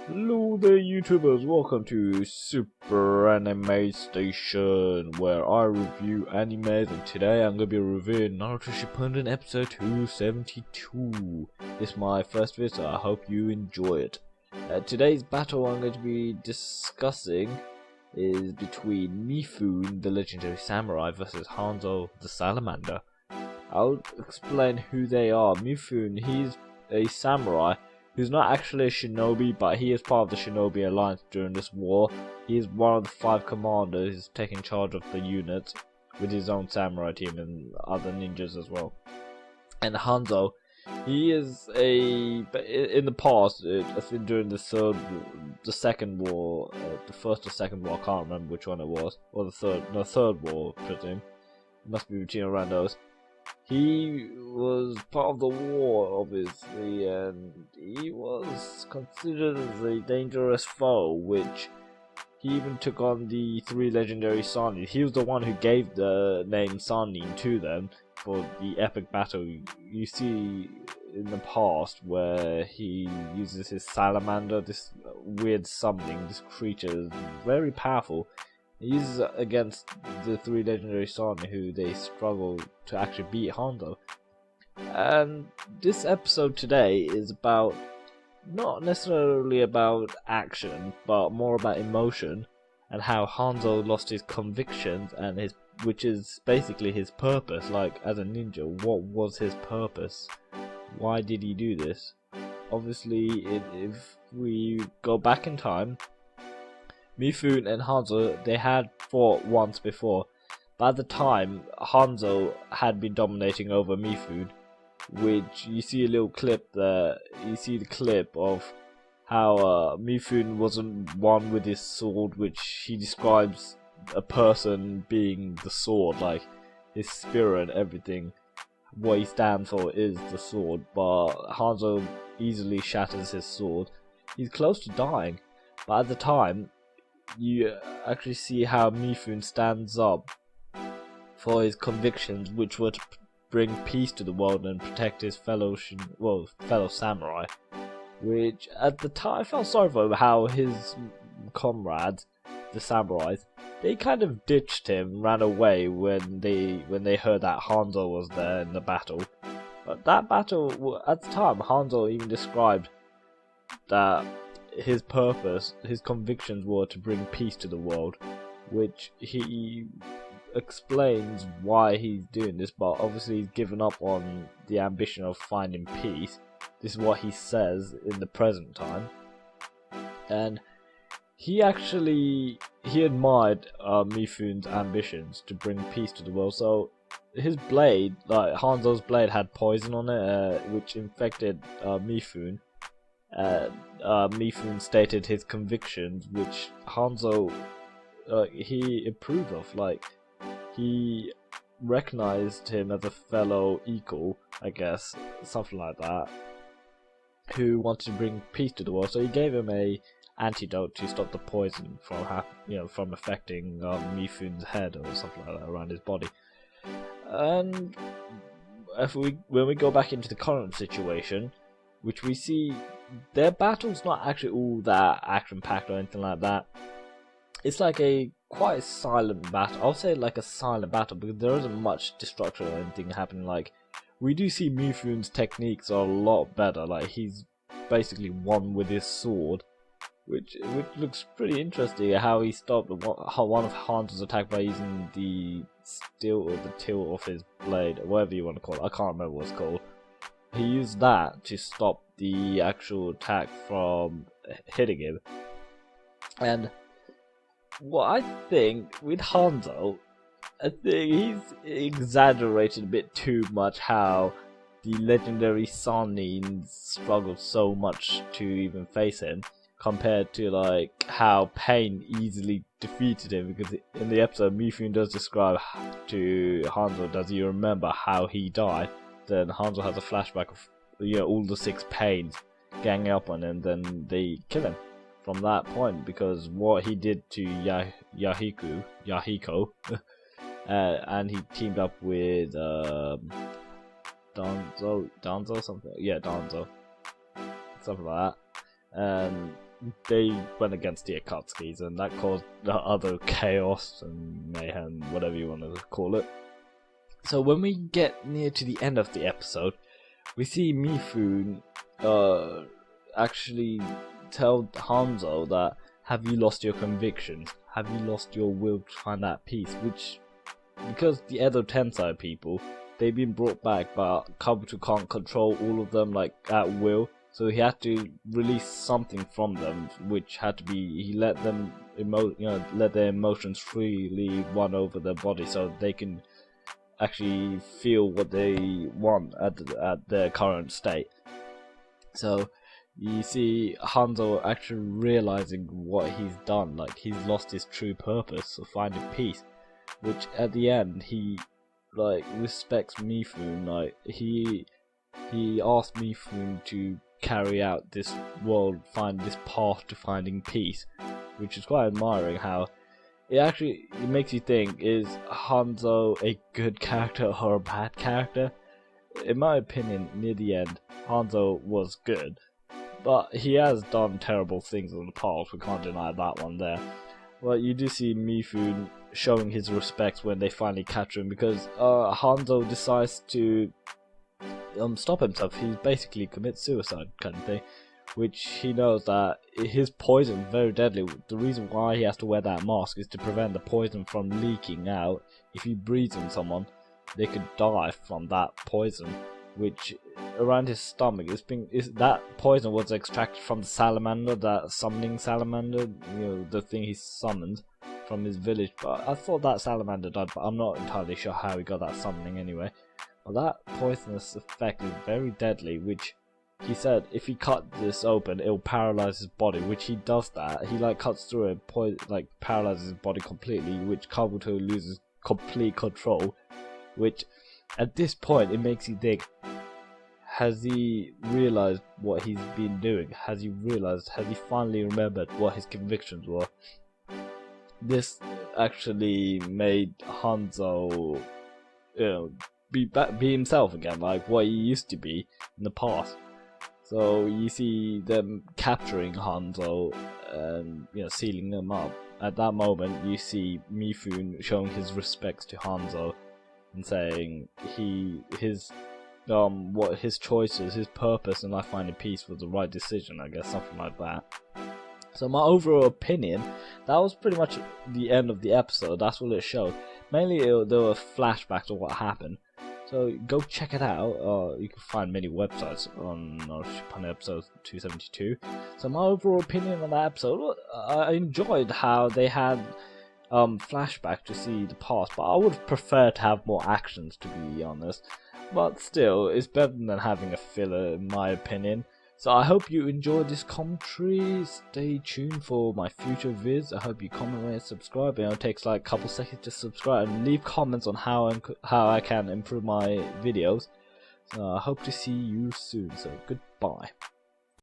Hello there YouTubers, welcome to SuperAnimeStation, where I review animes, and today I'm going to be reviewing Naruto Shippuden episode 272. This is my first visit, so I hope you enjoy it. Today's battle I'm going to be discussing is between Mifune, the legendary samurai, versus Hanzo, the salamander. I'll explain who they are. Mifune, he's a samurai who's not actually a shinobi, but he is part of the Shinobi Alliance during this war. He is one of the 5 commanders taking charge of the unit with his own samurai team and other ninjas as well. And Hanzo, he is in the past, I think during the first or second war, I can't remember which one it was, or the third war, I presume. It must be between around those. He was part of the war, obviously, and he was considered as a dangerous foe, which he even took on the 3 legendary Sannin. He was the one who gave the name Sannin to them for the epic battle you see in the past, where he uses his salamander, this weird summoning. This creature is very powerful. He uses it against the 3 legendary Sannin, who they struggle to actually beat Hanzo. And this episode today is about, not necessarily about action, but more about emotion, and how Hanzo lost his convictions, and which is basically his purpose. Like, as a ninja, what was his purpose? Why did he do this? Obviously, if we go back in time, Mifune and Hanzo, they had fought once before, but at the time, Hanzo had been dominating over Mifune, which you see a little clip there. You see the clip of how Mifune wasn't one with his sword, which he describes a person being the sword, like his spirit, everything. What he stands for is the sword, but Hanzo easily shatters his sword. He's close to dying, but at the time, you actually see how Mifune stands up for his convictions, which were to bring peace to the world and protect his fellow samurai. Which at the time I felt sorry for him, how his comrades, the samurais, they kind of ditched him, ran away when they heard that Hanzo was there in the battle. But that battle, at the time, Hanzo even described that his purpose, his convictions were to bring peace to the world, which he explains why he's doing this, but obviously he's given up on the ambition of finding peace. This is what he says in the present time, and he admired Mifune's ambitions to bring peace to the world. So his blade, like Hanzo's blade, had poison on it, which infected Mifune. Mifune stated his convictions, which Hanzo he approved of. Like, he recognized him as a fellow equal, I guess, something like that, who wanted to bring peace to the world. So he gave him a antidote to stop the poison from affecting Mifune's head or something like that around his body. And when we go back into the current situation, which we see, their battle's not actually all that action-packed or anything like that. It's like a quite silent battle. I'll say like a silent battle, because there isn't much destruction or anything happening. Like, we do see Mifune's techniques are a lot better. Like, he's basically won with his sword, which looks pretty interesting. How he stopped one of Hanzo's attack by using the steel or the tilt of his blade, or whatever you want to call it. I can't remember what it's called. He used that to stop the actual attack from hitting him. And what I think with Hanzo, I think he's exaggerated a bit too much how the legendary Sannin struggled so much to even face him, compared to like how Pain easily defeated him. Because in the episode, Mifune does describe to Hanzo, does he remember how he died? Then Hanzo has a flashback of all the 6 Pains ganging up on him, then they kill him from that point, because what he did to Yahiko and he teamed up with Danzo, something like that, and they went against the Akatsuki's, and that caused the other chaos and mayhem, whatever you want to call it. So when we get near to the end of the episode, we see Mifune actually tell Hanzo that, have you lost your convictions? Have you lost your will to find that peace? Which, because the Edo Tensei people, they've been brought back, but Kabuto can't control all of them like at will. So he had to release something from them, which had to be, he let them let their emotions freely run over their body, so they can actually feel what they want at their current state. So you see Hanzo actually realizing what he's done, like he's lost his true purpose of finding peace, which at the end he like respects Mifune. Like he asked Mifune to carry out this world, find this path to finding peace, which is quite admiring. How it makes you think, is Hanzo a good character or a bad character? In my opinion, near the end, Hanzo was good, but he has done terrible things in the past, we can't deny that one there. Well, you do see Mifune showing his respect when they finally catch him, because Hanzo decides to stop himself. He basically commits suicide kind of thing, which he knows that his poison is very deadly. The reason why he has to wear that mask is to prevent the poison from leaking out. If he breathes on someone, they could die from that poison, which around his stomach that poison was extracted from the salamander, that summoning salamander, the thing he summoned from his village. But I thought that salamander died, but I'm not entirely sure how he got that summoning anyway. Well, that poisonous effect is very deadly, which he said if he cut this open, it'll paralyze his body, which he does that. He cuts through it, paralyzes his body completely, which Kabuto loses complete control, which at this point it makes you think, has he realized what he's been doing? Has he finally remembered what his convictions were? This actually made Hanzo, be himself again, like what he used to be in the past. So you see them capturing Hanzo and sealing him up. At that moment, you see Mifune showing his respects to Hanzo and saying his choices, his purpose in life finding peace was the right decision, I guess, something like that. So my overall opinion, that was pretty much the end of the episode. That's what it showed. Mainly there were flashbacks of what happened. So go check it out. You can find many websites on Naruto Shippuden episode 272. So my overall opinion on that episode, I enjoyed how they had flashback to see the past, but I would prefer to have more actions, to be honest. But still, it's better than having a filler, in my opinion. So I hope you enjoyed this commentary. Stay tuned for my future vids. I hope you comment, rate, and subscribe. It takes like a couple seconds to subscribe, and leave comments on how I can improve my videos. So I hope to see you soon. So goodbye.